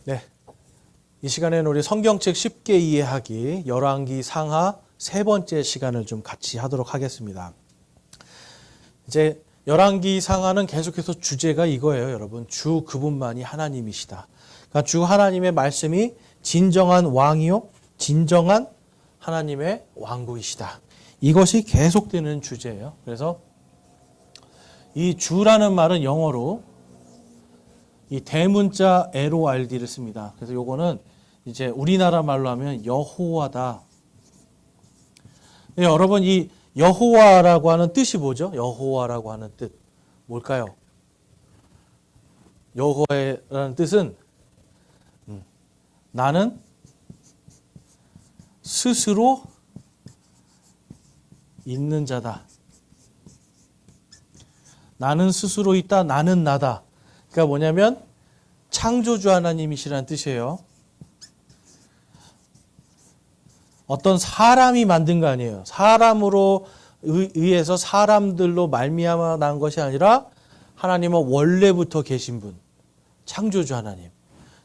네, 이 시간에는 우리 성경책 쉽게 이해하기 열왕기 상하 세 번째 시간을 좀 같이 하도록 하겠습니다. 이제 열왕기 상하는 계속해서 주제가 이거예요, 여러분. 주 그분만이 하나님이시다. 그러니까 주 하나님의 말씀이 진정한 왕이요, 진정한 하나님의 왕국이시다. 이것이 계속되는 주제예요. 그래서 이 주라는 말은 영어로 이 대문자 LORD를 씁니다. 그래서 요거는 이제 우리나라 말로 하면 여호와다. 여러분, 이 여호와라고 하는 뜻이 뭐죠? 여호와라고 하는 뜻 뭘까요? 여호와라는 뜻은 나는 스스로 있는 자다. 나는 스스로 있다. 나는 나다. 그러니까 뭐냐면 창조주 하나님이시라는 뜻이에요. 어떤 사람이 만든 거 아니에요. 사람으로 의해서 사람들로 말미암아 난 것이 아니라 하나님은 원래부터 계신 분, 창조주 하나님.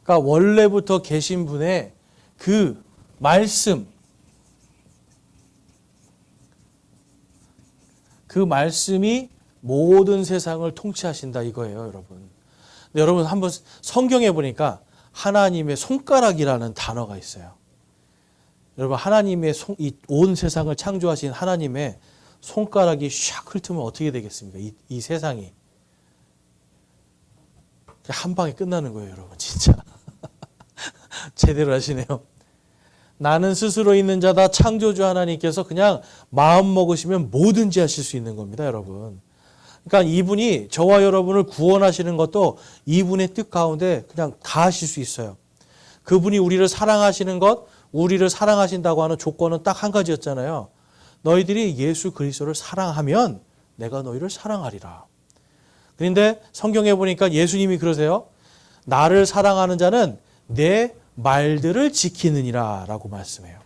그러니까 원래부터 계신 분의 그 말씀, 그 말씀이 모든 세상을 통치하신다 이거예요, 여러분. 근데 여러분 한번 성경에 보니까 하나님의 손가락이라는 단어가 있어요. 여러분, 하나님의 온 세상을 창조하신 하나님의 손가락이 샥 훑으면 어떻게 되겠습니까? 이 세상이 한 방에 끝나는 거예요, 여러분. 진짜 제대로 하시네요. 나는 스스로 있는 자다. 창조주 하나님께서 그냥 마음 먹으시면 뭐든지 하실 수 있는 겁니다, 여러분. 그러니까 이분이 저와 여러분을 구원하시는 것도 이분의 뜻 가운데 그냥 다 하실 수 있어요. 그분이 우리를 사랑하시는 것, 우리를 사랑하신다고 하는 조건은 딱 한 가지였잖아요. 너희들이 예수 그리스도를 사랑하면 내가 너희를 사랑하리라. 그런데 성경에 보니까 예수님이 그러세요. 나를 사랑하는 자는 내 말들을 지키느니라 라고 말씀해요.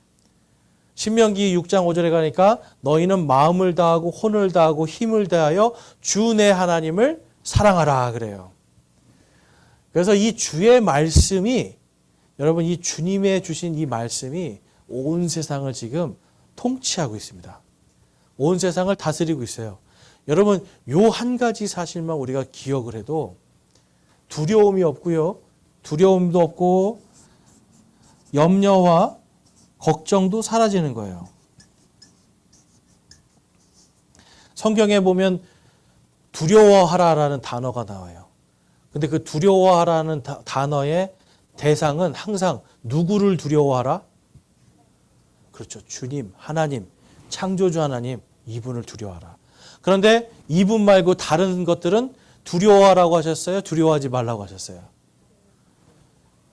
신명기 6장 5절에 가니까 너희는 마음을 다하고 혼을 다하고 힘을 다하여 주 내 하나님을 사랑하라 그래요. 그래서 이 주의 말씀이, 여러분, 이 주님의 주신 이 말씀이 온 세상을 지금 통치하고 있습니다. 온 세상을 다스리고 있어요. 여러분, 요 한 가지 사실만 우리가 기억을 해도 두려움이 없고요. 두려움도 없고 염려와 걱정도 사라지는 거예요. 성경에 보면 두려워하라라는 단어가 나와요. 근데 그 두려워하라는 단어의 대상은 항상 누구를 두려워하라? 그렇죠. 주님, 하나님, 창조주 하나님, 이분을 두려워하라. 그런데 이분 말고 다른 것들은 두려워하라고 하셨어요? 두려워하지 말라고 하셨어요?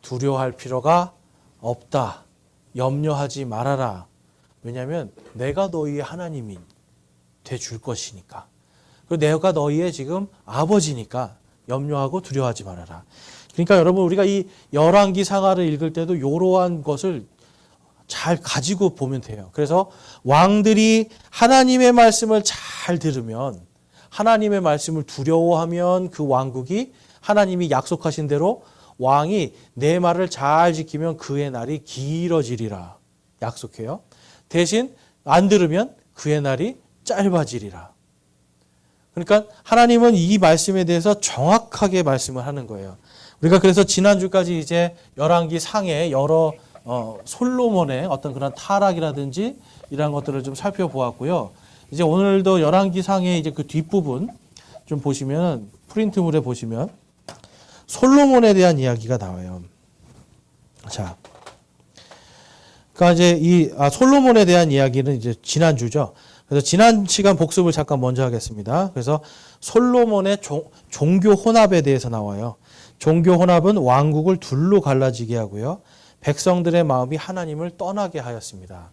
두려워할 필요가 없다. 염려하지 말아라. 왜냐하면 내가 너희의 하나님이 돼줄 것이니까. 그리고 내가 너희의 지금 아버지니까 염려하고 두려워하지 말아라. 그러니까 여러분, 우리가 이 열왕기 상하를 읽을 때도 이러한 것을 잘 가지고 보면 돼요. 그래서 왕들이 하나님의 말씀을 잘 들으면, 하나님의 말씀을 두려워하면 그 왕국이 하나님이 약속하신 대로 왕이 내 말을 잘 지키면 그의 날이 길어지리라 약속해요. 대신 안 들으면 그의 날이 짧아지리라. 그러니까 하나님은 이 말씀에 대해서 정확하게 말씀을 하는 거예요. 우리가 그래서 지난주까지 이제 열왕기 상의 여러 솔로몬의 어떤 그런 타락이라든지 이런 것들을 좀 살펴보았고요. 이제 오늘도 열왕기 상의 이제 그 뒷부분 좀 보시면, 프린트물에 보시면 솔로몬에 대한 이야기가 나와요. 자, 그러니까 이제 이 솔로몬에 대한 이야기는 이제 지난주죠. 그래서 지난 시간 복습을 잠깐 먼저 하겠습니다. 그래서 솔로몬의 종교 혼합에 대해서 나와요. 종교 혼합은 왕국을 둘로 갈라지게 하고요. 백성들의 마음이 하나님을 떠나게 하였습니다.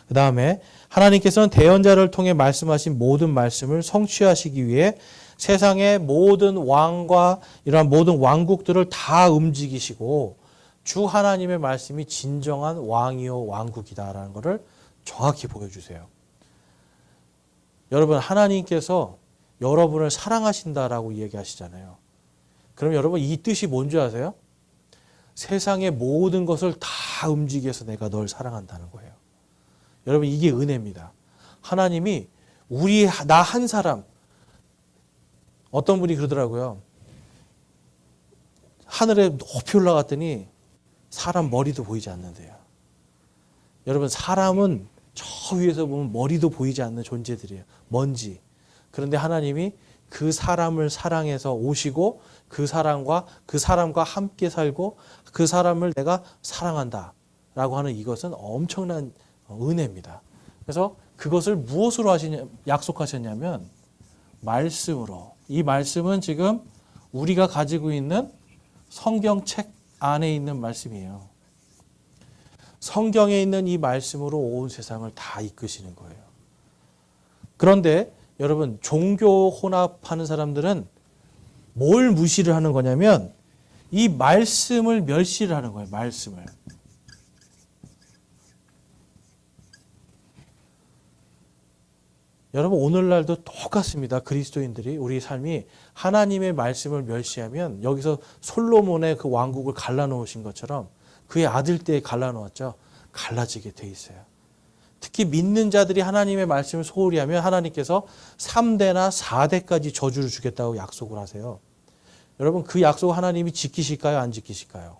그 다음에 하나님께서는 대언자를 통해 말씀하신 모든 말씀을 성취하시기 위해 세상의 모든 왕과 이러한 모든 왕국들을 다 움직이시고 주 하나님의 말씀이 진정한 왕이요 왕국이다라는 것을 정확히 보여주세요. 여러분, 하나님께서 여러분을 사랑하신다라고 얘기하시잖아요. 그럼 여러분, 이 뜻이 뭔지 아세요? 세상의 모든 것을 다 움직여서 내가 널 사랑한다는 거예요. 여러분, 이게 은혜입니다. 하나님이 나 한 사람, 어떤 분이 그러더라고요. 하늘에 높이 올라갔더니 사람 머리도 보이지 않는데요. 여러분, 사람은 저 위에서 보면 머리도 보이지 않는 존재들이에요. 먼지. 그런데 하나님이 그 사람을 사랑해서 오시고 그 사람과 함께 살고 그 사람을 내가 사랑한다 라고 하는 이것은 엄청난 은혜입니다. 그래서 그것을 무엇으로 약속하셨냐면 말씀으로. 이 말씀은 지금 우리가 가지고 있는 성경책 안에 있는 말씀이에요. 성경에 있는 이 말씀으로 온 세상을 다 이끄시는 거예요. 그런데 여러분, 종교 혼합하는 사람들은 뭘 무시를 하는 거냐면 이 말씀을 멸시를 하는 거예요. 말씀을. 여러분, 오늘날도 똑같습니다. 그리스도인들이 우리 삶이 하나님의 말씀을 멸시하면 여기서 솔로몬의 그 왕국을 갈라놓으신 것처럼 그의 아들 때에 갈라놓았죠. 갈라지게 돼 있어요. 특히 믿는 자들이 하나님의 말씀을 소홀히 하면 하나님께서 3대나 4대까지 저주를 주겠다고 약속을 하세요. 여러분, 그 약속 하나님이 지키실까요? 안 지키실까요?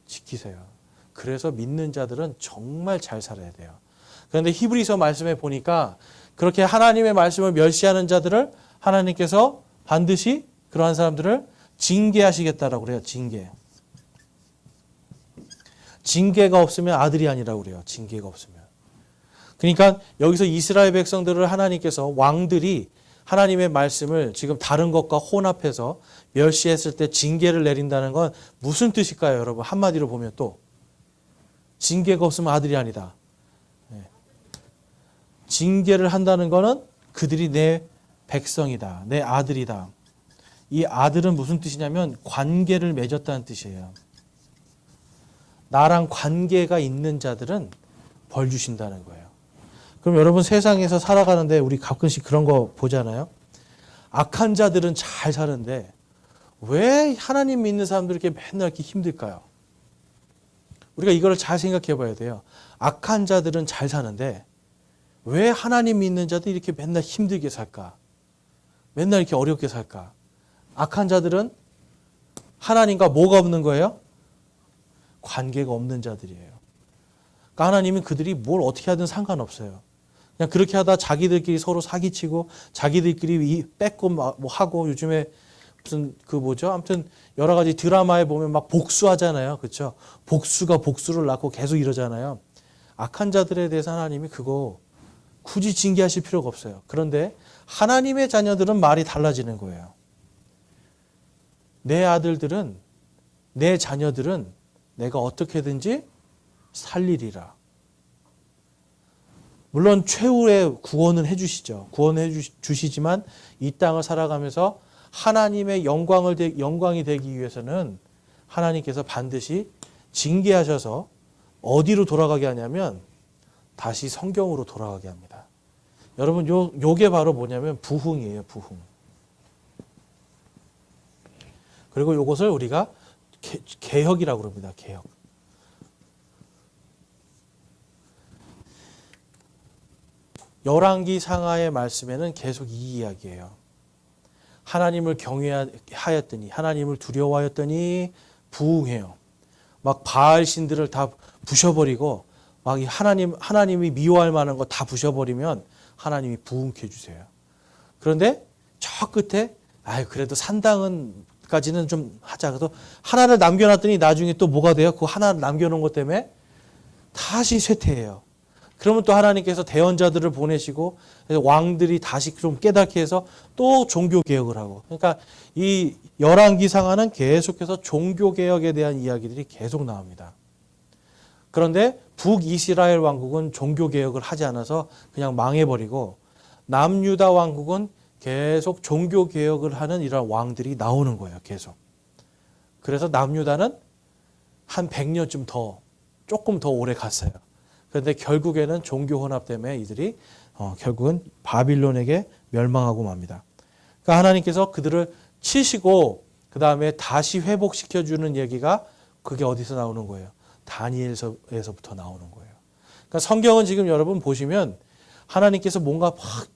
지키세요. 그래서 믿는 자들은 정말 잘 살아야 돼요. 그런데 히브리서 말씀에 보니까 그렇게 하나님의 말씀을 멸시하는 자들을 하나님께서 반드시 그러한 사람들을 징계하시겠다라고 그래요. 징계가 없으면 아들이 아니라고 그래요. 징계가 없으면. 그러니까 여기서 이스라엘 백성들을 하나님께서 왕들이 하나님의 말씀을 지금 다른 것과 혼합해서 멸시했을 때 징계를 내린다는 건 무슨 뜻일까요, 여러분? 한마디로 보면 또 징계가 없으면 아들이 아니다. 징계를 한다는 것은 그들이 내 백성이다. 내 아들이다. 이 아들은 무슨 뜻이냐면 관계를 맺었다는 뜻이에요. 나랑 관계가 있는 자들은 벌 주신다는 거예요. 그럼 여러분, 세상에서 살아가는데 우리 가끔씩 그런 거 보잖아요. 악한 자들은 잘 사는데 왜 하나님 믿는 사람들이 이렇게 맨날 이렇게 힘들까요? 우리가 이걸 잘 생각해 봐야 돼요. 악한 자들은 잘 사는데 왜 하나님 믿는 자들이 이렇게 맨날 힘들게 살까? 맨날 이렇게 어렵게 살까? 악한 자들은 하나님과 뭐가 없는 거예요? 관계가 없는 자들이에요. 그러니까 하나님은 그들이 뭘 어떻게 하든 상관없어요. 그냥 그렇게 하다 자기들끼리 서로 사기치고 자기들끼리 뺏고 뭐 하고 요즘에 무슨 아무튼 여러 가지 드라마에 보면 막 복수하잖아요. 그렇죠? 복수가 복수를 낳고 계속 이러잖아요. 악한 자들에 대해서 하나님이 그거 굳이 징계하실 필요가 없어요. 그런데 하나님의 자녀들은 말이 달라지는 거예요. 내 아들들은, 내 자녀들은 내가 어떻게든지 살리리라. 물론 최후의 구원은 해주시죠. 구원해 주시지만 이 땅을 살아가면서 하나님의 영광이 되기 위해서는 하나님께서 반드시 징계하셔서 어디로 돌아가게 하냐면 다시 성경으로 돌아가게 합니다. 여러분, 요게 바로 뭐냐면 부흥이에요. 부흥. 그리고 요것을 우리가 개혁이라고 그럽니다. 개혁. 열왕기 상하의 말씀에는 계속 이 이야기예요. 하나님을 경외하였더니, 하나님을 두려워하였더니 부흥해요. 막 바알 신들을 다 부셔버리고 막 하나님이 미워할 만한 거 다 부셔버리면 하나님이 부흥케 해주세요. 그런데 저 끝에 그래도 산당은까지는 좀 하자. 그래서 하나를 남겨놨더니 나중에 또 뭐가 돼요? 그 하나를 남겨놓은 것 때문에 다시 쇠퇴해요. 그러면 또 하나님께서 대언자들을 보내시고 왕들이 다시 좀 깨닫게 해서 또 종교개혁을 하고. 그러니까 이 열왕기 상하는 계속해서 종교개혁에 대한 이야기들이 계속 나옵니다. 그런데 북이스라엘 왕국은 종교개혁을 하지 않아서 그냥 망해버리고 남유다 왕국은 계속 종교개혁을 하는 이런 왕들이 나오는 거예요. 계속. 그래서 남유다는 한 100년쯤 조금 더 오래 갔어요. 그런데 결국에는 종교 혼합 때문에 이들이 결국은 바빌론에게 멸망하고 맙니다. 그러니까 하나님께서 그들을 치시고 그 다음에 다시 회복시켜주는 얘기가 그게 어디서 나오는 거예요? 다니엘서에서부터 나오는 거예요. 그러니까 성경은 지금 여러분 보시면 하나님께서 뭔가 확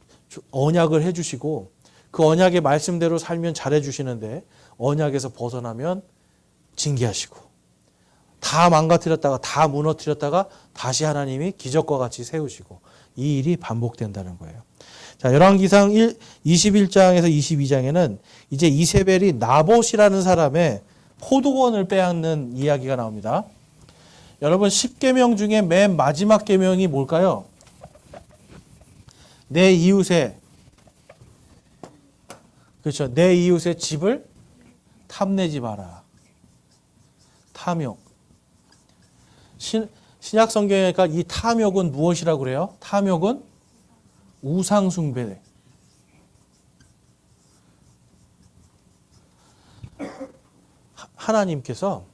언약을 해주시고 그 언약의 말씀대로 살면 잘해주시는데 언약에서 벗어나면 징계하시고 다 망가뜨렸다가 다 무너뜨렸다가 다시 하나님이 기적과 같이 세우시고 이 일이 반복된다는 거예요. 자, 열왕기상 21장에서 22장에는 이제 이세벨이 나봇이라는 사람의 포도원을 빼앗는 이야기가 나옵니다. 여러분 10계명 중에 맨 마지막 계명이 뭘까요? 내 이웃의 그렇죠. 내 이웃의 집을 탐내지 마라. 탐욕. 신약 성경에 보니까 이 탐욕은 무엇이라고 그래요? 탐욕은 우상 숭배. 하나님께서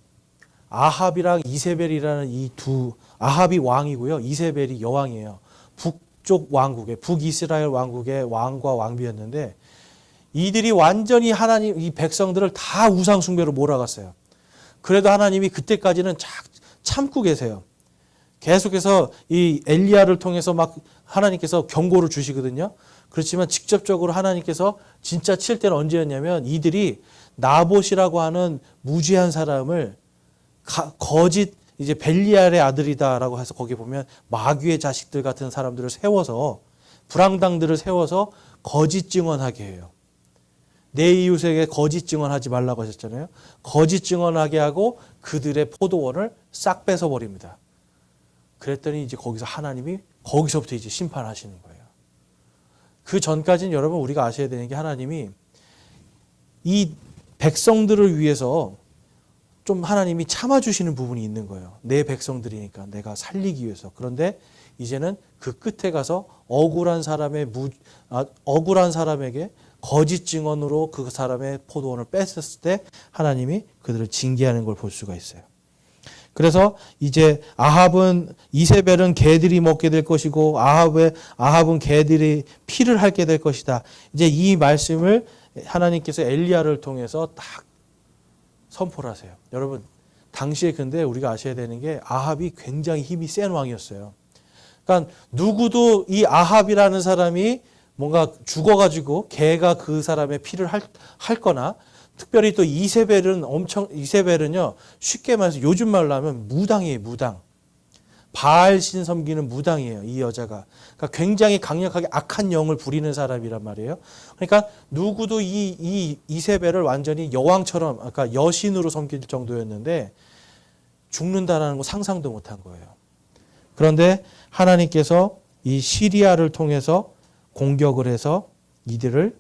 아합이랑 이세벨이라는 이 두 아합이 왕이고요. 이세벨이 여왕이에요. 북쪽 왕국의 북이스라엘 왕국의 왕과 왕비였는데 이들이 완전히 하나님 이 백성들을 다 우상 숭배로 몰아갔어요. 그래도 하나님이 그때까지는 참고 계세요. 계속해서 이 엘리야를 통해서 막 하나님께서 경고를 주시거든요. 그렇지만 직접적으로 하나님께서 진짜 칠 때는 언제였냐면 이들이 나봇이라고 하는 무지한 사람을 거짓 이제 벨리알의 아들이다라고 해서 거기 보면 마귀의 자식들 같은 사람들을 세워서 불황당들을 세워서 거짓 증언하게 해요. 내 이웃에게 거짓 증언하지 말라고 하셨잖아요. 거짓 증언하게 하고 그들의 포도원을 싹 뺏어버립니다. 그랬더니 이제 거기서 하나님이 거기서부터 이제 심판하시는 거예요. 그 전까지는 여러분 우리가 아셔야 되는 게 하나님이 이 백성들을 위해서 좀 하나님이 참아주시는 부분이 있는 거예요. 내 백성들이니까 내가 살리기 위해서. 그런데 이제는 그 끝에 가서 억울한 사람에게 거짓 증언으로 그 사람의 포도원을 뺏었을 때 하나님이 그들을 징계하는 걸 볼 수가 있어요. 그래서 이제 이세벨은 개들이 먹게 될 것이고 아합은 개들이 피를 핥게 될 것이다. 이제 이 말씀을 하나님께서 엘리야를 통해서 딱 선포를 하세요. 여러분 당시에 근데 우리가 아셔야 되는 게 아합이 굉장히 힘이 센 왕이었어요. 그러니까 누구도 이 아합이라는 사람이 뭔가 죽어가지고 개가 그 사람의 피를 핥거나 특별히 또 이세벨은요 쉽게 말해서 요즘 말로 하면 무당이에요. 무당. 바알신 섬기는 무당이에요. 이 여자가. 그러니까 굉장히 강력하게 악한 영을 부리는 사람이란 말이에요. 그러니까 누구도 이 이세벨을 완전히 여왕처럼 그러니까 여신으로 섬길 정도였는데 죽는다라는 거 상상도 못한 거예요. 그런데 하나님께서 이 시리아를 통해서 공격을 해서 이들을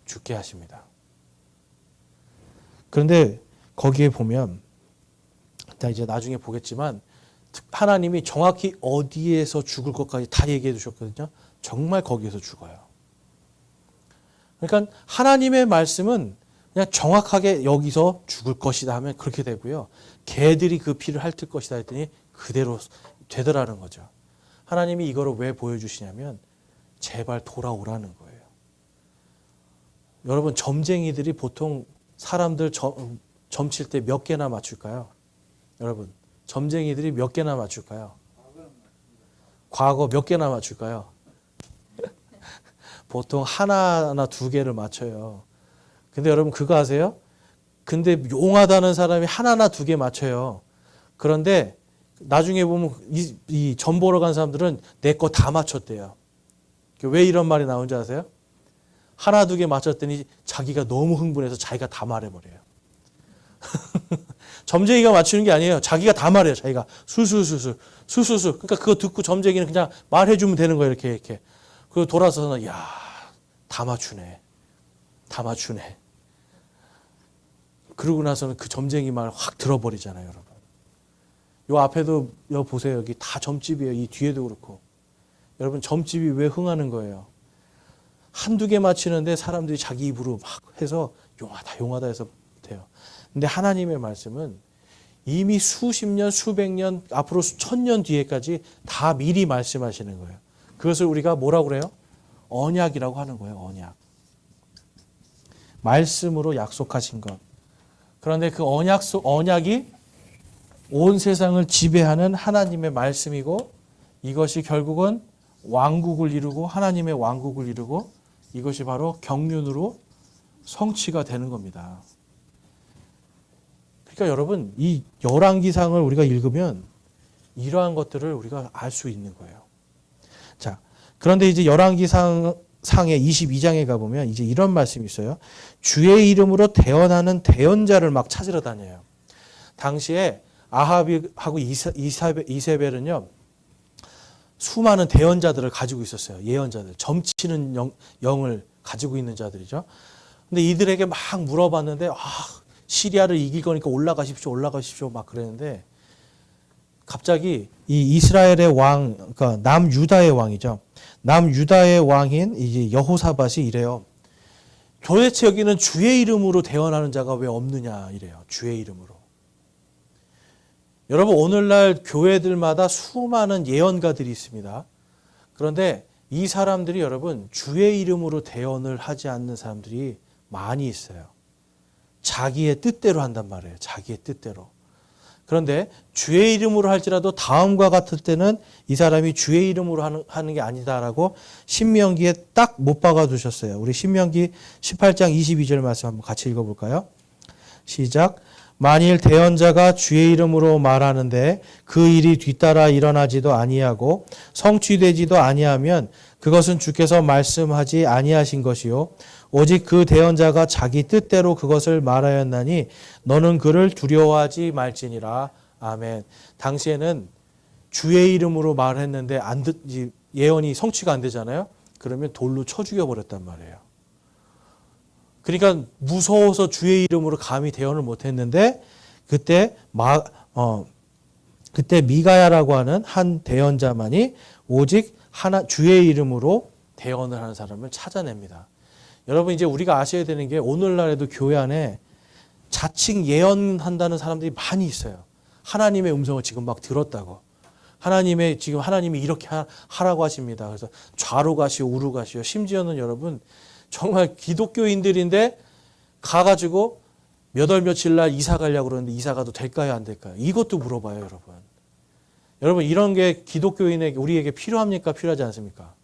죽게 하십니다. 그런데 거기에 보면 이제 나중에 보겠지만 하나님이 정확히 어디에서 죽을 것까지 다 얘기해 주셨거든요. 정말 거기에서 죽어요. 그러니까 하나님의 말씀은 그냥 정확하게 여기서 죽을 것이다 하면 그렇게 되고요. 개들이 그 피를 핥을 것이다 했더니 그대로 되더라는 거죠. 하나님이 이거를 왜 보여주시냐면 제발 돌아오라는 거예요. 여러분 점쟁이들이 보통 사람들 점칠 때 몇 개나 맞출까요? 여러분 점쟁이들이 몇 개나 맞출까요? 과거 몇 개나 맞출까요? 보통 하나나 두 개를 맞춰요. 근데 여러분 그거 아세요? 근데 용하다는 사람이 하나나 두 개 맞춰요. 그런데 나중에 보면 이 점 보러 간 사람들은 내 거 다 맞췄대요. 왜 이런 말이 나온지 아세요? 하나 두 개 맞췄더니 자기가 너무 흥분해서 자기가 다 말해버려요. 점쟁이가 맞추는 게 아니에요. 자기가 다 말해요. 자기가 술술술술. 그러니까 그거 듣고 점쟁이는 그냥 말해주면 되는 거예요. 이렇게. 그리고 돌아서서는 야, 다 맞추네. 그러고 나서는 그 점쟁이 말 확 들어버리잖아요, 여러분. 요 앞에도 보세요. 여기 다 점집이에요. 이 뒤에도 그렇고. 여러분 점집이 왜 흥하는 거예요? 한두 개 맞히는데 사람들이 자기 입으로 막 해서 용하다 해서 돼요. 근데 하나님의 말씀은 이미 수십 년, 수백 년, 앞으로 수천 년 뒤에까지 다 미리 말씀하시는 거예요. 그것을 우리가 뭐라고 그래요? 언약이라고 하는 거예요. 언약. 말씀으로 약속하신 것. 그런데 그 언약이 온 세상을 지배하는 하나님의 말씀이고 이것이 결국은 왕국을 이루고 하나님의 왕국을 이루고 이것이 바로 경륜으로 성취가 되는 겁니다. 그러니까 여러분 이 열왕기상을 우리가 읽으면 이러한 것들을 우리가 알 수 있는 거예요. 자, 그런데 이제 열왕기상의 22장에 가보면 이제 이런 말씀이 있어요. 주의 이름으로 대언하는 대언자를 막 찾으러 다녀요. 당시에 아합하고 이세벨은요 수많은 대언자들을 가지고 있었어요. 예언자들, 점치는 영을 가지고 있는 자들이죠. 근데 이들에게 막 물어봤는데 시리아를 이길 거니까 올라가십시오 막 그랬는데 갑자기 이 이스라엘의 왕, 그러니까 남유다의 왕이죠. 남유다의 왕인 이제 여호사밧이 이래요. 도대체 여기는 주의 이름으로 대언하는 자가 왜 없느냐 이래요. 주의 이름으로. 여러분 오늘날 교회들마다 수많은 예언가들이 있습니다. 그런데 이 사람들이 여러분 주의 이름으로 대언을 하지 않는 사람들이 많이 있어요. 자기의 뜻대로 한단 말이에요. 자기의 뜻대로. 그런데 주의 이름으로 할지라도 다음과 같을 때는 이 사람이 주의 이름으로 하는 게 아니다라고 신명기에 딱 못 박아 두셨어요. 우리 신명기 18장 22절 말씀 한번 같이 읽어볼까요? 시작. 만일 대언자가 주의 이름으로 말하는데 그 일이 뒤따라 일어나지도 아니하고 성취되지도 아니하면 그것은 주께서 말씀하지 아니하신 것이요 오직 그 대언자가 자기 뜻대로 그것을 말하였나니 너는 그를 두려워하지 말지니라. 아멘. 당시에는 주의 이름으로 말했는데 예언이 성취가 안 되잖아요. 그러면 돌로 쳐 죽여버렸단 말이에요. 그러니까 무서워서 주의 이름으로 감히 대언을 못했는데 그때 미가야라고 하는 한 대언자만이 오직 주의 이름으로 대언을 하는 사람을 찾아냅니다. 여러분 이제 우리가 아셔야 되는 게 오늘날에도 교회 안에 자칭 예언한다는 사람들이 많이 있어요. 하나님의 음성을 지금 막 들었다고. 하나님이 이렇게 하라고 하십니다. 그래서 좌로 가시오 우로 가시오. 심지어는 여러분 정말 기독교인들인데 가가지고 몇 월 며칠 날 이사 가려고 그러는데 이사 가도 될까요 안 될까요? 이것도 물어봐요 여러분. 여러분 이런 게 기독교인에게 우리에게 필요합니까? 필요하지 않습니까?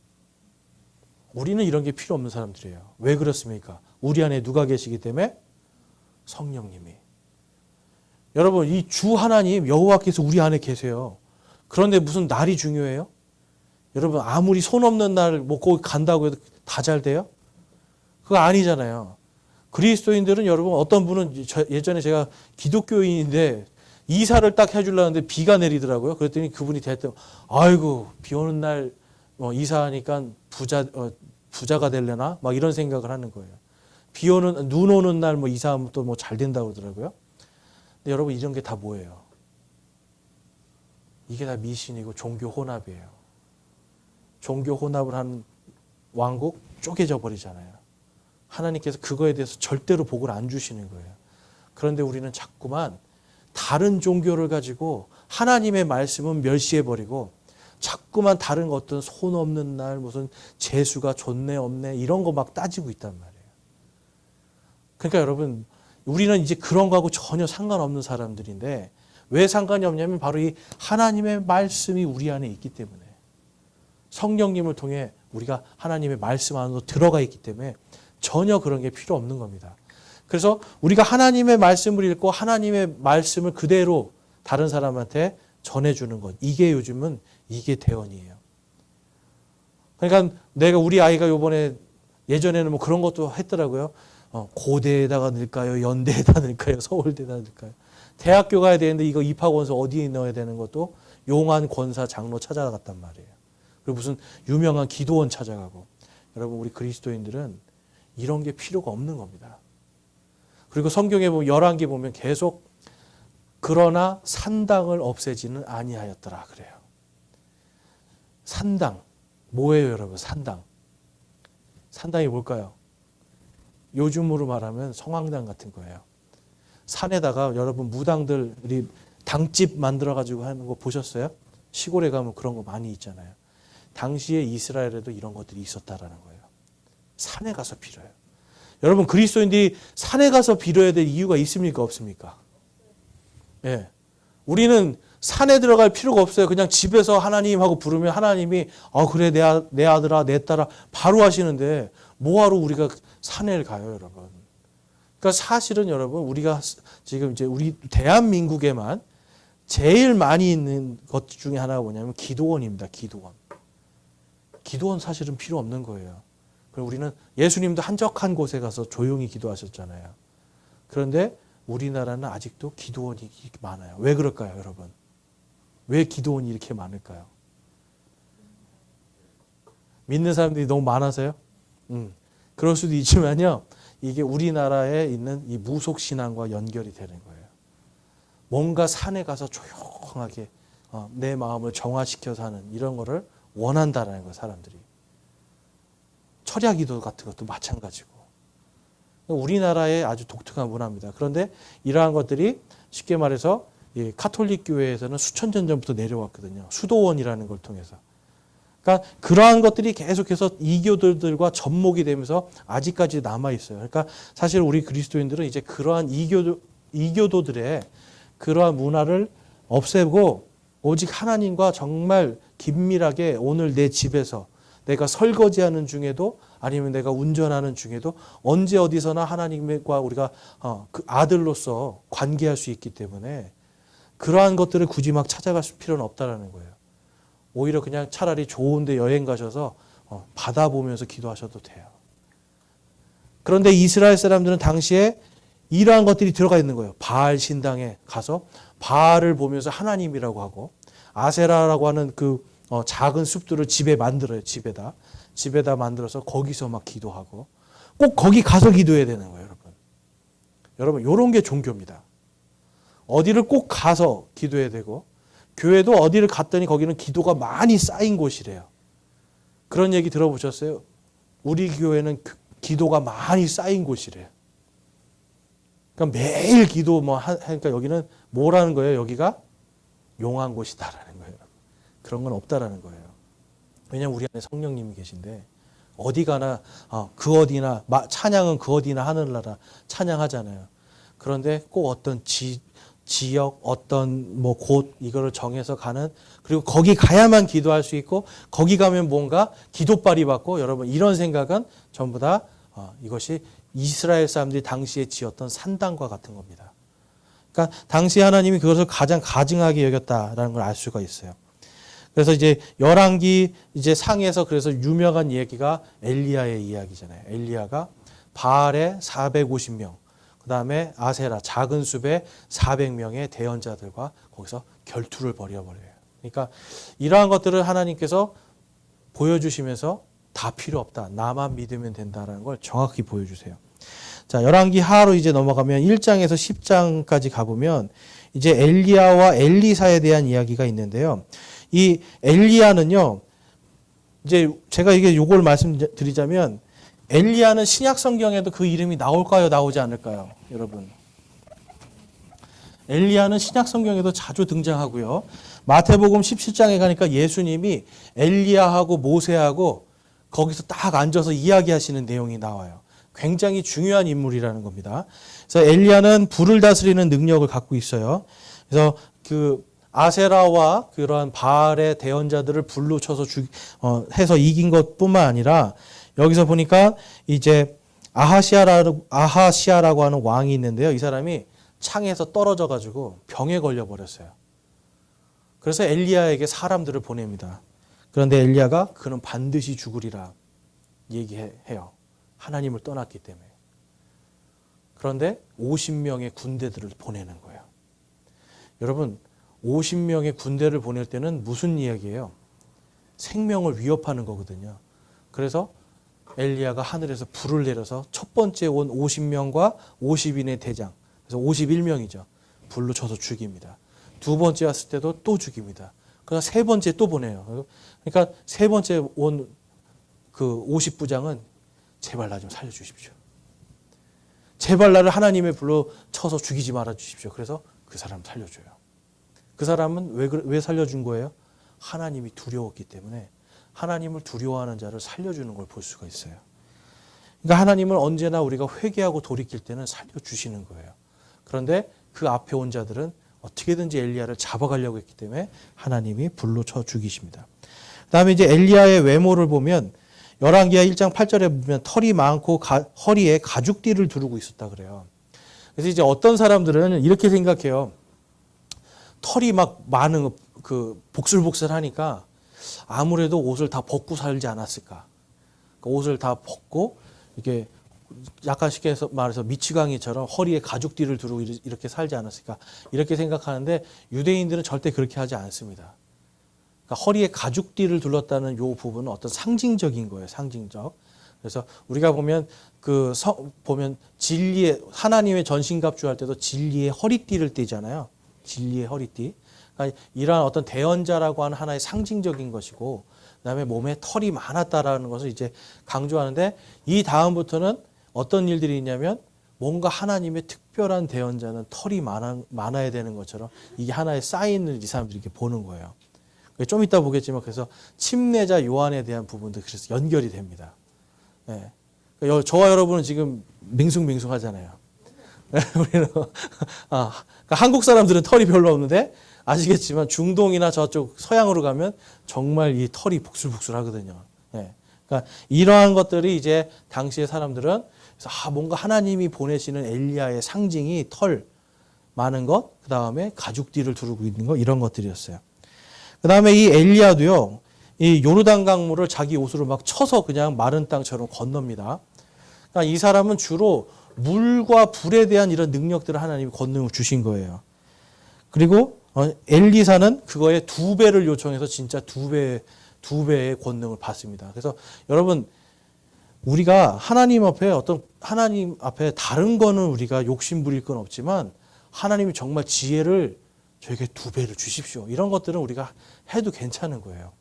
우리는 이런 게 필요 없는 사람들이에요. 왜 그렇습니까? 우리 안에 누가 계시기 때문에? 성령님이. 여러분 이 주 하나님 여호와께서 우리 안에 계세요. 그런데 무슨 날이 중요해요? 여러분 아무리 손 없는 날 뭐 거기 간다고 해도 다 잘 돼요? 그거 아니잖아요. 그리스도인들은 여러분 어떤 분은 예전에 제가 기독교인인데 이사를 딱 해주려는데 비가 내리더라고요. 그랬더니 그분이 대때 아이고 비 오는 날 이사하니까 부자가 되려나 막 이런 생각을 하는 거예요. 눈 오는 날 이사하면 또 잘 된다고 그러더라고요. 근데 여러분 이런 게 다 뭐예요? 이게 다 미신이고 종교 혼합이에요. 종교 혼합을 하는 왕국 쪼개져 버리잖아요. 하나님께서 그거에 대해서 절대로 복을 안 주시는 거예요. 그런데 우리는 자꾸만 다른 종교를 가지고 하나님의 말씀은 멸시해버리고 자꾸만 다른 어떤 손 없는 날 무슨 재수가 좋네 없네 이런 거 막 따지고 있단 말이에요. 그러니까 여러분 우리는 이제 그런 거하고 전혀 상관없는 사람들인데 왜 상관이 없냐면 바로 이 하나님의 말씀이 우리 안에 있기 때문에 성령님을 통해 우리가 하나님의 말씀 안으로 들어가 있기 때문에 전혀 그런 게 필요 없는 겁니다. 그래서 우리가 하나님의 말씀을 읽고 하나님의 말씀을 그대로 다른 사람한테 전해주는 것. 이게 요즘은 이게 대언이에요. 그러니까 우리 아이가 예전에는 뭐 그런 것도 했더라고요. 고대에다가 넣을까요? 연대에다 넣을까요? 서울대에다 넣을까요? 대학교 가야 되는데 이거 입학원서 어디에 넣어야 되는 것도 용한 권사 장로 찾아갔단 말이에요. 그리고 무슨 유명한 기도원 찾아가고. 여러분 우리 그리스도인들은 이런 게 필요가 없는 겁니다. 그리고 성경에 보면 열왕기 보면 계속 그러나 산당을 없애지는 아니하였더라 그래요. 산당 뭐예요 여러분? 산당이 뭘까요? 요즘으로 말하면 성황당 같은 거예요. 산에다가 여러분 무당들이 당집 만들어 가지고 하는 거 보셨어요? 시골에 가면 그런 거 많이 있잖아요. 당시에 이스라엘에도 이런 것들이 있었다라는 거예요. 산에 가서 빌어요. 여러분 그리스도인들이 산에 가서 빌어야 될 이유가 있습니까? 없습니까? 예. 우리는 산에 들어갈 필요가 없어요. 그냥 집에서 하나님 하고 부르면 하나님이 그래 내 아들아 내 딸아 바로 하시는데 뭐하러 우리가 산에 가요, 여러분. 그러니까 사실은 여러분 우리가 지금 이제 우리 대한민국에만 제일 많이 있는 것 중에 하나가 뭐냐면 기도원입니다. 기도원 사실은 필요 없는 거예요. 그리고 우리는 예수님도 한적한 곳에 가서 조용히 기도하셨잖아요. 그런데 우리나라는 아직도 기도원이 이렇게 많아요. 왜 그럴까요, 여러분? 왜 기도원이 이렇게 많을까요? 믿는 사람들이 너무 많아서요? 그럴 수도 있지만요. 이게 우리나라에 있는 이 무속신앙과 연결이 되는 거예요. 뭔가 산에 가서 조용하게 내 마음을 정화시켜서 하는 이런 거를 원한다는 거예요, 사람들이. 철야기도 같은 것도 마찬가지고. 우리나라의 아주 독특한 문화입니다. 그런데 이러한 것들이 쉽게 말해서 카톨릭 교회에서는 수천 년 전부터 내려왔거든요. 수도원이라는 걸 통해서. 그러니까 그러한 것들이 계속해서 이교도들과 접목이 되면서 아직까지 남아 있어요. 그러니까 사실 우리 그리스도인들은 이제 그러한 이교도들의 그러한 문화를 없애고 오직 하나님과 정말 긴밀하게 오늘 내 집에서 내가 설거지하는 중에도 아니면 내가 운전하는 중에도 언제 어디서나 하나님과 우리가 그 아들로서 관계할 수 있기 때문에 그러한 것들을 굳이 막 찾아갈 필요는 없다라는 거예요. 오히려 그냥 차라리 좋은 데 여행 가셔서 바다 보면서 기도하셔도 돼요. 그런데 이스라엘 사람들은 당시에 이러한 것들이 들어가 있는 거예요. 바알 신당에 가서 바알을 보면서 하나님이라고 하고 아세라라고 하는 그 작은 숲들을 집에 만들어요. 집에다 만들어서 거기서 막 기도하고 꼭 거기 가서 기도해야 되는 거예요, 여러분. 여러분, 이런 게 종교입니다. 어디를 꼭 가서 기도해야 되고 교회도 어디를 갔더니 거기는 기도가 많이 쌓인 곳이래요. 그런 얘기 들어보셨어요? 우리 교회는 기도가 많이 쌓인 곳이래요. 그러니까 매일 기도 하니까 여기는 뭐라는 거예요? 여기가 용한 곳이다라는 거예요. 그런 건 없다라는 거예요. 왜냐하면 우리 안에 성령님이 계신데 어디 가나 그 어디나 찬양은 그 어디나 하늘나라 찬양하잖아요. 그런데 꼭 어떤 지역 어떤 곳 이거를 정해서 가는 그리고 거기 가야만 기도할 수 있고 거기 가면 뭔가 기도빨이 받고 여러분 이런 생각은 전부 다 이것이 이스라엘 사람들이 당시에 지었던 산당과 같은 겁니다. 그러니까 당시 하나님이 그것을 가장 가증하게 여겼다라는 걸 알 수가 있어요. 그래서 이제 열왕기 이제 상에서 그래서 유명한 얘기가 엘리야의 이야기잖아요. 엘리야가 바알에 450명, 그 다음에 아세라 작은 숲에 400명의 대언자들과 거기서 결투를 벌여버려요. 그러니까 이러한 것들을 하나님께서 보여주시면서 다 필요 없다. 나만 믿으면 된다라는 걸 정확히 보여주세요. 자, 열왕기 하로 이제 넘어가면 1장에서 10장까지 가보면 이제 엘리야와 엘리사에 대한 이야기가 있는데요. 이 엘리야는요, 이제 제가 이게 요걸 말씀드리자면 엘리야는 신약 성경에도 그 이름이 나올까요? 나오지 않을까요? 여러분. 엘리야는 신약 성경에도 자주 등장하고요. 마태복음 17장에 가니까 예수님이 엘리야하고 모세하고 거기서 딱 앉아서 이야기하시는 내용이 나와요. 굉장히 중요한 인물이라는 겁니다. 그래서 엘리야는 불을 다스리는 능력을 갖고 있어요. 그래서 그 아세라와 그러한 바알의 대언자들을 불로 쳐서 해서 이긴 것뿐만 아니라 여기서 보니까 이제 아하시아라고 하는 왕이 있는데요. 이 사람이 창에서 떨어져 가지고 병에 걸려 버렸어요. 그래서 엘리야에게 사람들을 보냅니다. 그런데 엘리야가 그는 반드시 죽으리라 얘기해요. 하나님을 떠났기 때문에. 그런데 50명의 군대들을 보내는 거예요. 여러분, 50명의 군대를 보낼 때는 무슨 이야기예요? 생명을 위협하는 거거든요. 그래서 엘리야가 하늘에서 불을 내려서 첫 번째 온 50명과 50인의 대장, 그래서 51명이죠. 불로 쳐서 죽입니다. 두 번째 왔을 때도 또 죽입니다. 그러니까 세 번째 또 보내요. 그러니까 세 번째 온 그 50부장은 제발 나 좀 살려주십시오. 제발 나를 하나님의 불로 쳐서 죽이지 말아 주십시오. 그래서 그 사람 살려줘요. 그 사람은 왜 살려준 거예요? 하나님이 두려웠기 때문에 하나님을 두려워하는 자를 살려주는 걸 볼 수가 있어요. 그러니까 하나님을 언제나 우리가 회개하고 돌이킬 때는 살려주시는 거예요. 그런데 그 앞에 온 자들은 어떻게든지 엘리야를 잡아가려고 했기 때문에 하나님이 불로 쳐 죽이십니다. 그다음에 이제 엘리야의 외모를 보면 열왕기하 1장 8절에 보면 털이 많고 허리에 가죽띠를 두르고 있었다 그래요. 그래서 이제 어떤 사람들은 이렇게 생각해요. 털이 막 많은 복슬복슬하니까 아무래도 옷을 다 벗고 살지 않았을까. 옷을 다 벗고 이게 약간 쉽게 말해서 미치광이처럼 허리에 가죽띠를 두르고 이렇게 살지 않았을까. 이렇게 생각하는데 유대인들은 절대 그렇게 하지 않습니다. 그러니까 허리에 가죽띠를 둘렀다는 요 부분은 어떤 상징적인 거예요. 상징적. 그래서 우리가 보면 보면 진리의 하나님의 전신갑주할 때도 진리의 허리띠를 띠잖아요. 진리의 허리띠. 그러니까 이러한 어떤 대언자라고 하는 하나의 상징적인 것이고, 그다음에 몸에 털이 많았다라는 것을 이제 강조하는데, 이 다음부터는 어떤 일들이 있냐면 뭔가 하나님의 특별한 대언자는 털이 많아야 되는 것처럼 이게 하나의 사인을 이 사람들이 이렇게 보는 거예요. 좀 이따 보겠지만 그래서 침례자 요한에 대한 부분도 그래서 연결이 됩니다. 네. 저와 여러분은 지금 맹숭맹숭하잖아요. 우리는 그러니까 한국 사람들은 털이 별로 없는데 아시겠지만 중동이나 저쪽 서양으로 가면 정말 이 털이 복슬복슬하거든요. 네. 그러니까 이러한 것들이 이제 당시의 사람들은 그래서 뭔가 하나님이 보내시는 엘리야의 상징이 털 많은 것, 그 다음에 가죽띠를 두르고 있는 것, 이런 것들이었어요. 그 다음에 이 엘리야도요, 이 요르단 강물을 자기 옷으로 막 쳐서 그냥 마른 땅처럼 건넙니다. 그러니까 이 사람은 주로 물과 불에 대한 이런 능력들을 하나님이 권능을 주신 거예요. 그리고 엘리사는 그거에 2배를 요청해서 진짜 2배의 권능을 받습니다. 그래서 여러분, 우리가 하나님 앞에 다른 거는 우리가 욕심 부릴 건 없지만 하나님이 정말 지혜를 저에게 2배를 주십시오. 이런 것들은 우리가 해도 괜찮은 거예요.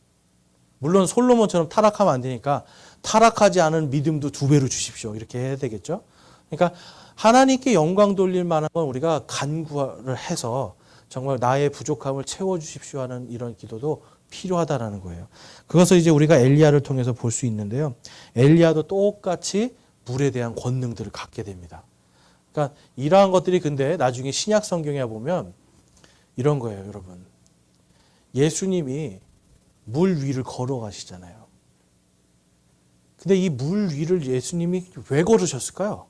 물론 솔로몬처럼 타락하면 안 되니까 타락하지 않은 믿음도 2배로 주십시오. 이렇게 해야 되겠죠. 그러니까 하나님께 영광 돌릴 만한 건 우리가 간구를 해서 정말 나의 부족함을 채워주십시오 하는 이런 기도도 필요하다라는 거예요. 그것을 이제 우리가 엘리야를 통해서 볼 수 있는데요. 엘리야도 똑같이 물에 대한 권능들을 갖게 됩니다. 그러니까 이러한 것들이 근데 나중에 신약 성경에 보면 이런 거예요, 여러분. 예수님이 물 위를 걸어가시잖아요. 근데 이 물 위를 예수님이 왜 걸으셨을까요?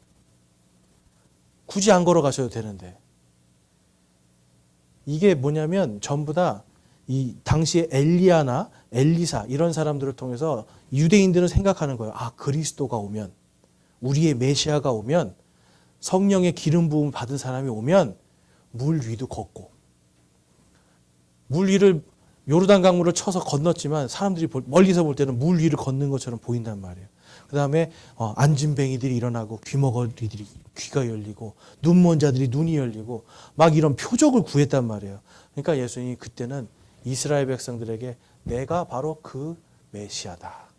굳이 안 걸어가셔도 되는데. 이게 뭐냐면 전부 다 이 당시에 엘리야나 엘리사 이런 사람들을 통해서 유대인들은 생각하는 거예요. 그리스도가 오면, 우리의 메시아가 오면, 성령의 기름 부음을 받은 사람이 오면 물 위도 걷고, 물 위를 요르단 강물을 쳐서 건넜지만 사람들이 멀리서 볼 때는 물 위를 걷는 것처럼 보인단 말이에요. 그 다음에 안진뱅이들이 일어나고 귀머거리들이 귀가 열리고 눈먼 자들이 눈이 열리고 막 이런 표적을 구했단 말이에요. 그러니까 예수님이 그때는 이스라엘 백성들에게 내가 바로 그 메시아다.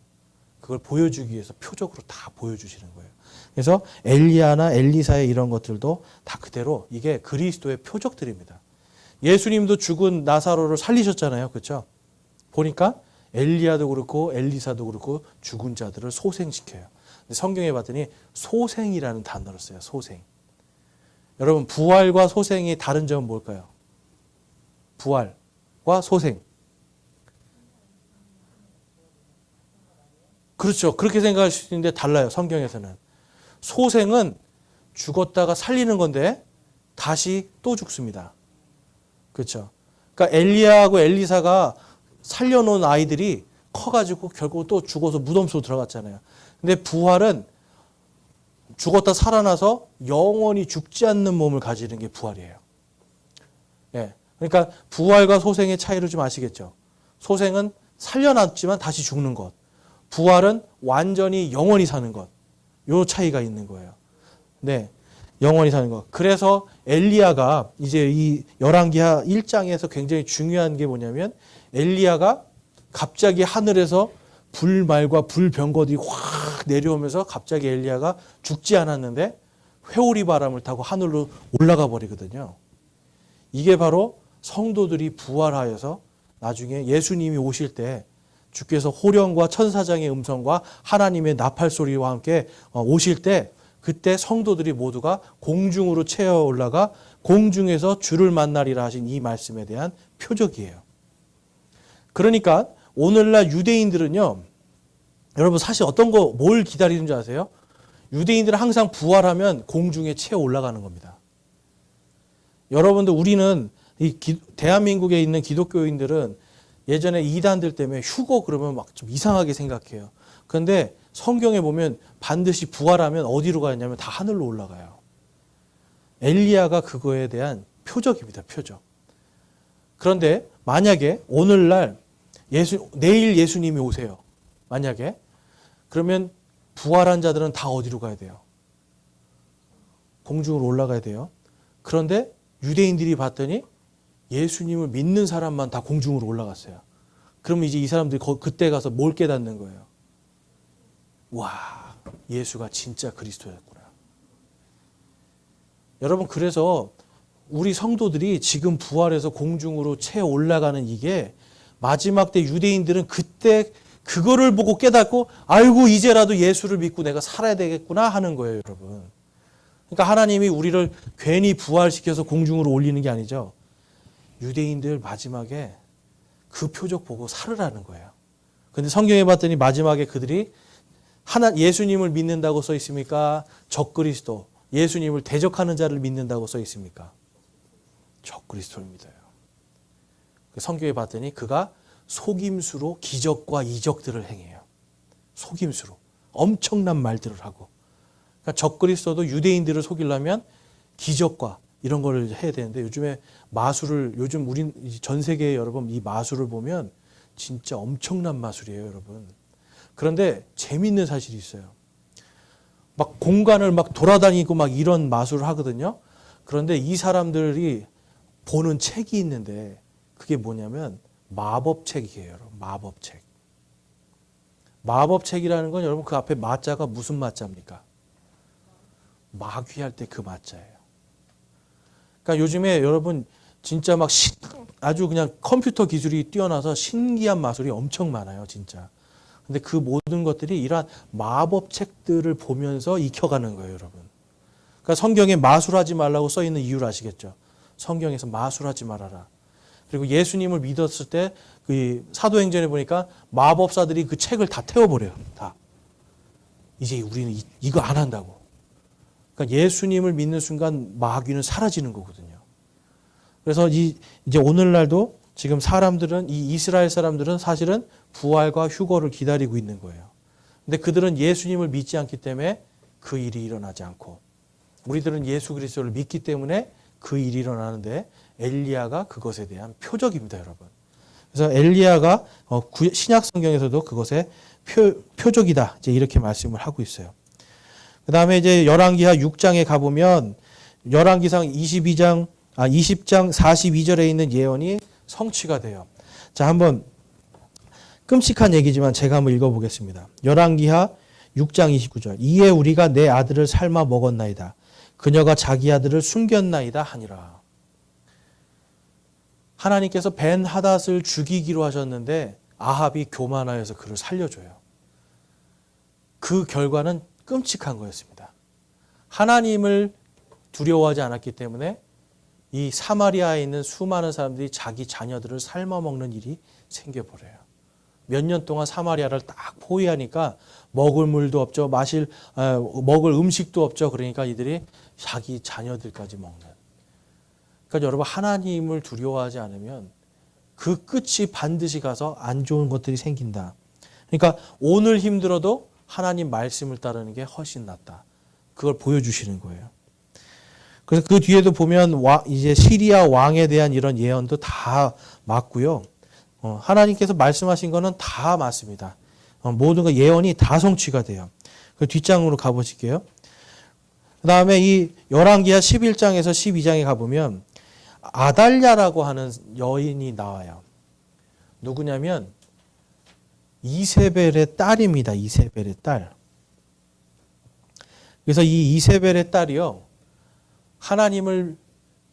그걸 보여주기 위해서 표적으로 다 보여주시는 거예요. 그래서 엘리야나 엘리사의 이런 것들도 다 그대로 이게 그리스도의 표적들입니다. 예수님도 죽은 나사로를 살리셨잖아요. 그렇죠? 보니까 엘리야도 그렇고 엘리사도 그렇고 죽은 자들을 소생시켜요. 성경에 봤더니 소생이라는 단어를 써요. 소생. 여러분, 부활과 소생의 다른 점은 뭘까요? 부활과 소생. 그렇죠. 그렇게 생각할 수 있는데 달라요. 성경에서는. 소생은 죽었다가 살리는 건데 다시 또 죽습니다. 그렇죠. 그러니까 엘리야하고 엘리사가 살려놓은 아이들이 커가지고 결국 또 죽어서 무덤 속으로 들어갔잖아요. 근데 부활은 죽었다 살아나서 영원히 죽지 않는 몸을 가지는 게 부활이에요. 예. 그러니까 부활과 소생의 차이를 좀 아시겠죠? 소생은 살려놨지만 다시 죽는 것. 부활은 완전히 영원히 사는 것. 요 차이가 있는 거예요. 네. 영원히 사는 것. 그래서 엘리야가 이제 이 열왕기하 1장에서 굉장히 중요한 게 뭐냐면 엘리야가 갑자기 하늘에서 불말과 불병거들이 확 내려오면서 갑자기 엘리야가 죽지 않았는데 회오리 바람을 타고 하늘로 올라가 버리거든요. 이게 바로 성도들이 부활하여서 나중에 예수님이 오실 때 주께서 호령과 천사장의 음성과 하나님의 나팔 소리와 함께 오실 때 그때 성도들이 모두가 공중으로 채어 올라가 공중에서 주를 만나리라 하신 이 말씀에 대한 표적이에요. 그러니까 오늘날 유대인들은요, 여러분 사실 뭘 기다리는 줄 아세요? 유대인들은 항상 부활하면 공중에 채어 올라가는 겁니다. 여러분들, 우리는 대한민국에 있는 기독교인들은 예전에 이단들 때문에 휴거 그러면 막 좀 이상하게 생각해요. 그런데 성경에 보면 반드시 부활하면 어디로 가냐면 다 하늘로 올라가요. 엘리야가 그거에 대한 표적입니다. 표적. 그런데 만약에 오늘날 내일 예수님이 오세요. 만약에 그러면 부활한 자들은 다 어디로 가야 돼요? 공중으로 올라가야 돼요. 그런데 유대인들이 봤더니 예수님을 믿는 사람만 다 공중으로 올라갔어요. 그러면 이제 이 사람들이 그때 가서 뭘 깨닫는 거예요? 와, 예수가 진짜 그리스도였구나. 여러분, 그래서 우리 성도들이 지금 부활해서 공중으로 채 올라가는 이게 마지막 때 유대인들은 그때 그거를 보고 깨닫고 아이고 이제라도 예수를 믿고 내가 살아야 되겠구나 하는 거예요, 여러분. 그러니까 하나님이 우리를 괜히 부활시켜서 공중으로 올리는 게 아니죠. 유대인들 마지막에 그 표적 보고 살으라는 거예요. 그런데 성경에 봤더니 마지막에 그들이 예수님을 믿는다고 써 있습니까? 적그리스도, 예수님을 대적하는 자를 믿는다고 써 있습니까? 적그리스도를 믿어요. 성경에 봤더니 그가 속임수로 기적과 이적들을 행해요. 속임수로 엄청난 말들을 하고. 그러니까 적그리스도도 유대인들을 속이려면 기적과 이런 걸 해야 되는데 요즘 우리 전 세계에 여러분 이 마술을 보면 진짜 엄청난 마술이에요, 여러분. 그런데 재미있는 사실이 있어요. 막 공간을 막 돌아다니고 막 이런 마술을 하거든요. 그런데 이 사람들이 보는 책이 있는데 그게 뭐냐면 마법책이에요, 여러분. 마법책. 마법책이라는 건 여러분 그 앞에 마자가 무슨 마자입니까? 마귀할 때 그 마자예요. 그러니까 요즘에 여러분 진짜 막 아주 그냥 컴퓨터 기술이 뛰어나서 신기한 마술이 엄청 많아요, 진짜. 근데 그 모든 것들이 이러한 마법책들을 보면서 익혀가는 거예요, 여러분. 그러니까 성경에 마술하지 말라고 써 있는 이유를 아시겠죠? 성경에서 마술하지 말아라. 그리고 예수님을 믿었을 때 그 사도행전에 보니까 마법사들이 그 책을 다 태워버려요. 다. 이제 우리는 이거 안 한다고. 그러니까 예수님을 믿는 순간 마귀는 사라지는 거거든요. 그래서 이제 오늘날도 지금 이 이스라엘 사람들은 사실은 부활과 휴거를 기다리고 있는 거예요. 근데 그들은 예수님을 믿지 않기 때문에 그 일이 일어나지 않고, 우리들은 예수 그리스도를 믿기 때문에 그 일이 일어나는데 엘리야가 그것에 대한 표적입니다, 여러분. 그래서 엘리야가 신약 성경에서도 그것의 표적이다, 이제 이렇게 말씀을 하고 있어요. 그 다음에 이제 열왕기하 6장에 가보면 열왕기상 20장 42절에 있는 예언이 성취가 돼요. 자, 한번 끔찍한 얘기지만 제가 한번 읽어보겠습니다. 열왕기하 6장 29절. 이에 우리가 내 아들을 삶아 먹었나이다. 그녀가 자기 아들을 숨겼나이다 하니라. 하나님께서 벤 하닷을 죽이기로 하셨는데 아합이 교만하여서 그를 살려줘요. 그 결과는 끔찍한 거였습니다. 하나님을 두려워하지 않았기 때문에 이 사마리아에 있는 수많은 사람들이 자기 자녀들을 삶아 먹는 일이 생겨버려요. 몇 년 동안 사마리아를 딱 포위하니까 먹을 물도 없죠. 먹을 음식도 없죠. 그러니까 이들이 자기 자녀들까지 먹는. 그러니까 여러분, 하나님을 두려워하지 않으면 그 끝이 반드시 가서 안 좋은 것들이 생긴다. 그러니까 오늘 힘들어도 하나님 말씀을 따르는 게 훨씬 낫다. 그걸 보여주시는 거예요. 그래서 그 뒤에도 보면 이제 시리아 왕에 대한 이런 예언도 다 맞고요. 하나님께서 말씀하신 거는 다 맞습니다. 모든 거 예언이 다 성취가 돼요. 그 뒷장으로 가보실게요. 그 다음에 이 열왕기하 11장에서 12장에 가보면 아달랴라고 하는 여인이 나와요. 누구냐면 이세벨의 딸입니다. 이세벨의 딸. 그래서 이 이세벨의 딸이요, 하나님을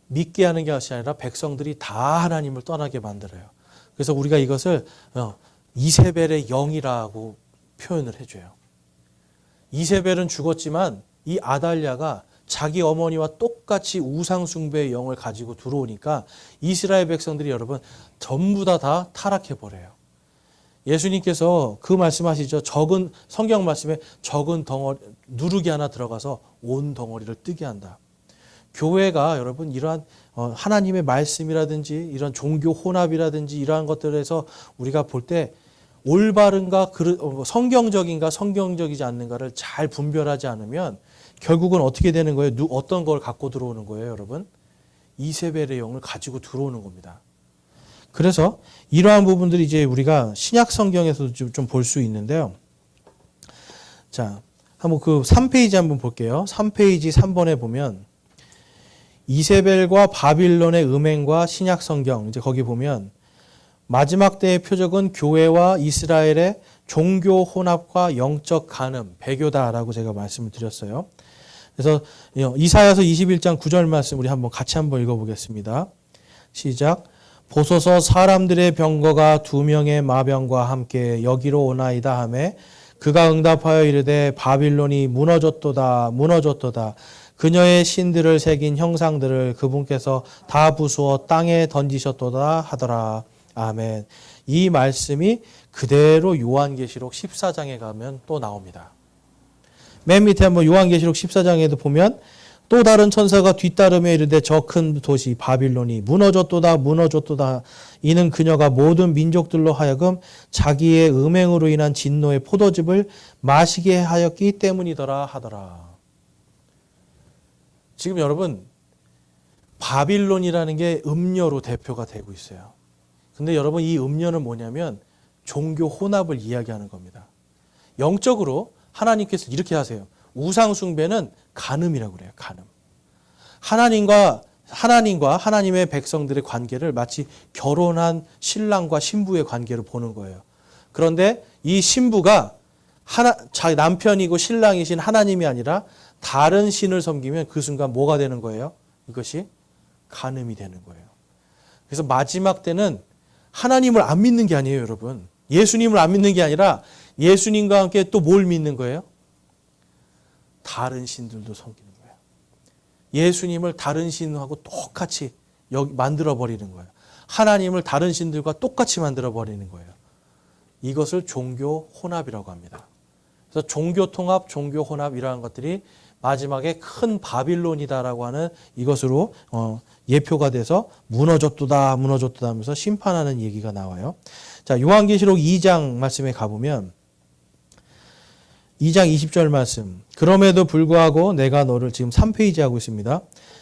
믿게 하는 것이 아니라 백성들이 다 하나님을 떠나게 만들어요. 그래서 우리가 이것을 이세벨의 영이라고 표현을 해줘요. 이세벨은 죽었지만 이 아달랴가 자기 어머니와 똑같이 우상숭배의 영을 가지고 들어오니까 이스라엘 백성들이 여러분 전부 다 타락해 버려요. 예수님께서 그 말씀하시죠. 적은 성경 말씀에 적은 덩어리 누룩이 하나 들어가서 온 덩어리를 뜨게 한다. 교회가 여러분 이러한 하나님의 말씀이라든지 이런 종교 혼합이라든지 이러한 것들에서 우리가 볼 때 올바른가 성경적인가 성경적이지 않는가를 잘 분별하지 않으면 결국은 어떻게 되는 거예요? 어떤 걸 갖고 들어오는 거예요, 여러분? 이세벨의 영을 가지고 들어오는 겁니다. 그래서 이러한 부분들이 이제 우리가 신약 성경에서도 좀 볼 수 있는데요. 자, 한번 그 3페이지 한번 볼게요. 3페이지 3번에 보면 이세벨과 바빌론의 음행과 신약 성경, 이제 거기 보면 마지막 때의 표적은 교회와 이스라엘의 종교 혼합과 영적 간음, 배교다라고 제가 말씀을 드렸어요. 그래서 이사야서 21장 9절 말씀 우리 한번 같이 한번 읽어보겠습니다. 시작. 보소서 사람들의 병거가 2명의 마병과 함께 여기로 오나이다 하매 그가 응답하여 이르되 바빌론이 무너졌도다 무너졌도다. 그녀의 신들을 새긴 형상들을 그분께서 다 부수어 땅에 던지셨도다 하더라. 아멘. 이 말씀이 그대로 요한계시록 14장에 가면 또 나옵니다. 맨 밑에 한번 요한계시록 14장에도 보면 또 다른 천사가 뒤따르며 이르되 저 큰 도시 바빌론이 무너졌도다 무너졌도다. 이는 그녀가 모든 민족들로 하여금 자기의 음행으로 인한 진노의 포도즙을 마시게 하였기 때문이더라 하더라. 지금 여러분 바빌론이라는 게 음료로 대표가 되고 있어요. 근데 여러분 이 음료는 뭐냐면 종교 혼합을 이야기하는 겁니다. 영적으로 하나님께서 이렇게 하세요. 우상 숭배는 간음이라고 그래요. 간음. 하나님과 하나님의 백성들의 관계를 마치 결혼한 신랑과 신부의 관계로 보는 거예요. 그런데 이 신부가 자기 남편이고 신랑이신 하나님이 아니라 다른 신을 섬기면 그 순간 뭐가 되는 거예요? 이것이 간음이 되는 거예요. 그래서 마지막 때는 하나님을 안 믿는 게 아니에요, 여러분. 예수님을 안 믿는 게 아니라 예수님과 함께 또 뭘 믿는 거예요? 다른 신들도 섬기는 거예요. 예수님을 다른 신하고 똑같이 만들어버리는 거예요. 하나님을 다른 신들과 똑같이 만들어버리는 거예요. 이것을 종교 혼합이라고 합니다. 그래서 종교 통합, 종교 혼합 이러한 것들이 마지막에 큰 바빌론이다라고 하는 이것으로 예표가 돼서 무너졌도다 무너졌도다 하면서 심판하는 얘기가 나와요. 자, 요한계시록 2장 말씀에 가보면 2장 20절 말씀. 그럼에도 불구하고 내가 너를 지금 3페이지 하고 있습니다.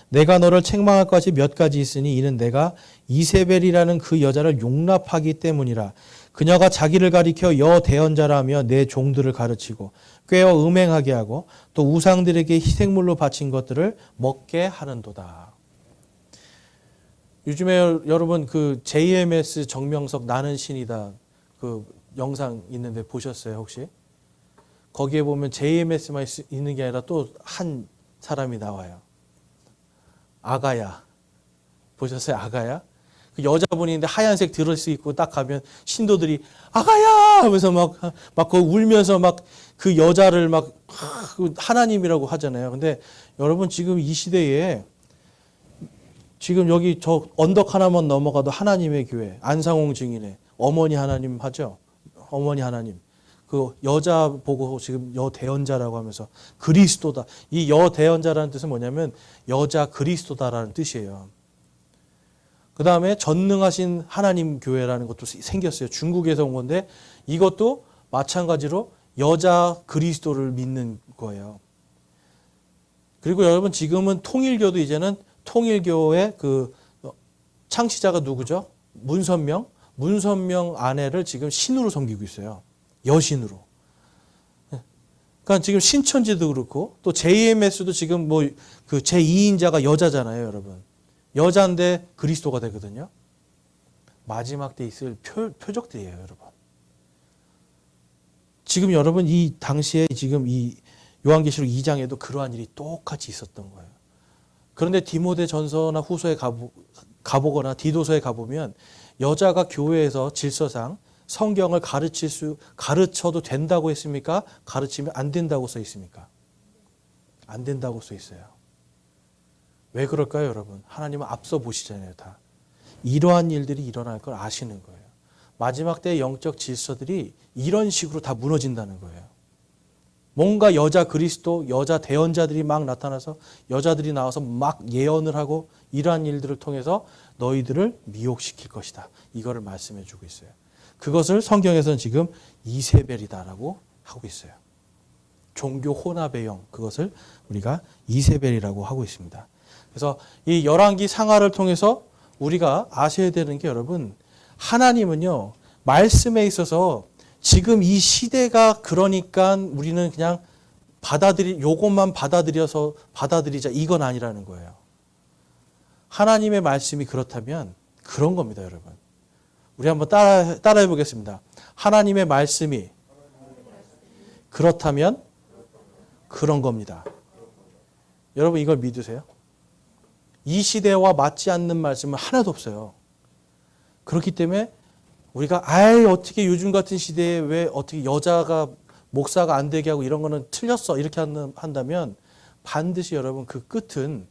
내가 너를 책망할 것이 몇 가지 있으니 이는 내가 이세벨이라는 그 여자를 용납하기 때문이라. 그녀가 자기를 가리켜 여대언자라며 내 종들을 가르치고 꾀어 음행하게 하고 또 우상들에게 희생물로 바친 것들을 먹게 하는도다. 요즘에 여러분 그 JMS 정명석 나는 신이다 그 영상 있는데 보셨어요 혹시? 거기에 보면 JMS만 있는 게 아니라 또 한 사람이 나와요. 아가야. 보셨어요? 아가야? 그 여자분인데 하얀색 드레스 입고 딱 가면 신도들이 아가야 하면서 막 거기 울면서 막 그 여자를 막 하나님이라고 하잖아요. 근데 여러분 지금 이 시대에 지금 여기 저 언덕 하나만 넘어가도 하나님의 교회 안상홍 증인의 어머니 하나님 하죠. 어머니 하나님. 그 여자 보고 지금 여대언자라고 하면서 그리스도다. 이 여대언자라는 뜻은 뭐냐면 여자 그리스도다라는 뜻이에요. 그 다음에 전능하신 하나님 교회라는 것도 생겼어요. 중국에서 온 건데 이것도 마찬가지로 여자 그리스도를 믿는 거예요. 그리고 여러분 지금은 통일교도 이제는 통일교의 그 창시자가 누구죠? 문선명 아내를 지금 신으로 섬기고 있어요. 여신으로. 그러니까 지금 신천지도 그렇고 또 JMS도 지금 뭐 그 제2인자가 여자잖아요, 여러분. 여자인데 그리스도가 되거든요. 마지막 때 있을 표적들이에요, 여러분. 지금 여러분 이 당시에 지금 이 요한계시록 2장에도 그러한 일이 똑같이 있었던 거예요. 그런데 디모데전서나 후서에 가보거나 디도서에 가보면 여자가 교회에서 질서상 성경을 가르쳐도 된다고 했습니까? 가르치면 안 된다고 써 있습니까? 안 된다고 써 있어요. 왜 그럴까요, 여러분? 하나님은 앞서 보시잖아요, 다. 이러한 일들이 일어날 걸 아시는 거예요. 마지막 때의 영적 질서들이 이런 식으로 다 무너진다는 거예요. 뭔가 여자 그리스도, 여자 대언자들이 막 나타나서 여자들이 나와서 막 예언을 하고 이러한 일들을 통해서 너희들을 미혹시킬 것이다. 이거를 말씀해 주고 있어요. 그것을 성경에서는 지금 이세벨이다라고 하고 있어요. 종교 혼합의 영, 그것을 우리가 이세벨이라고 하고 있습니다. 그래서 이 열왕기 상하를 통해서 우리가 아셔야 되는 게 여러분, 하나님은요, 말씀에 있어서 지금 이 시대가 그러니까 우리는 그냥 요것만 받아들이자 이건 아니라는 거예요. 하나님의 말씀이 그렇다면 그런 겁니다, 여러분. 우리 한번 따라해 보겠습니다. 하나님의 말씀이 그렇다면 그런 겁니다. 여러분 이걸 믿으세요? 이 시대와 맞지 않는 말씀은 하나도 없어요. 그렇기 때문에 우리가 어떻게 요즘 같은 시대에 왜 어떻게 여자가 목사가 안 되게 하고 이런 거는 틀렸어 이렇게 한다면 반드시 여러분 그 끝은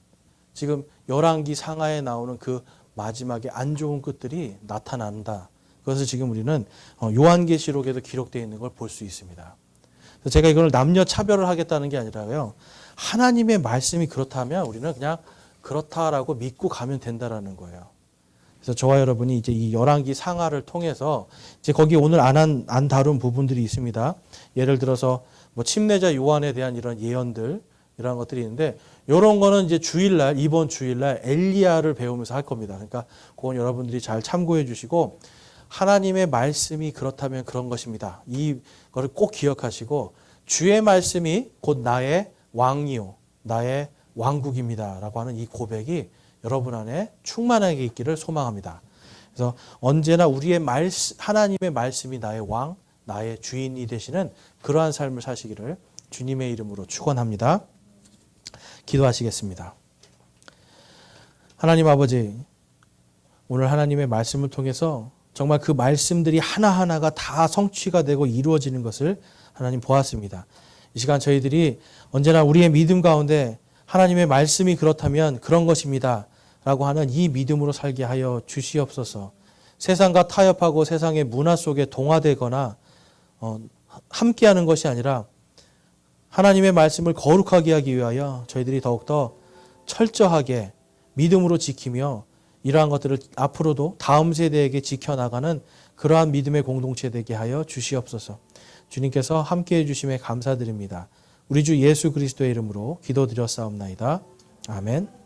지금 열왕기 상하에 나오는 그 마지막에 안 좋은 끝들이 나타난다. 그것을 지금 우리는 요한계시록에도 기록되어 있는 걸 볼 수 있습니다. 그래서 제가 이걸 남녀 차별을 하겠다는 게 아니라요. 하나님의 말씀이 그렇다면 우리는 그냥 그렇다라고 믿고 가면 된다라는 거예요. 그래서 저와 여러분이 이제 이 열왕기 상하를 통해서 이제 거기 오늘 안 다룬 부분들이 있습니다. 예를 들어서 뭐 침례자 요한에 대한 이런 예언들 이런 것들이 있는데 이런 거는 이제 이번 주일날 엘리야를 배우면서 할 겁니다. 그러니까 그건 여러분들이 잘 참고해 주시고 하나님의 말씀이 그렇다면 그런 것입니다. 이거를 꼭 기억하시고 주의 말씀이 곧 나의 왕이요 나의 왕국입니다라고 하는 이 고백이 여러분 안에 충만하게 있기를 소망합니다. 그래서 언제나 하나님의 말씀이 나의 왕, 나의 주인이 되시는 그러한 삶을 사시기를 주님의 이름으로 축원합니다. 기도하시겠습니다. 하나님 아버지, 오늘 하나님의 말씀을 통해서 정말 그 말씀들이 하나하나가 다 성취가 되고 이루어지는 것을 하나님 보았습니다. 이 시간 저희들이 언제나 우리의 믿음 가운데 하나님의 말씀이 그렇다면 그런 것입니다 라고 하는 이 믿음으로 살게 하여 주시옵소서. 세상과 타협하고 세상의 문화 속에 동화되거나 함께하는 것이 아니라 하나님의 말씀을 거룩하게 하기 위하여 저희들이 더욱더 철저하게 믿음으로 지키며 이러한 것들을 앞으로도 다음 세대에게 지켜나가는 그러한 믿음의 공동체 되게 하여 주시옵소서. 주님께서 함께해 주심에 감사드립니다. 우리 주 예수 그리스도의 이름으로 기도드렸사옵나이다. 아멘.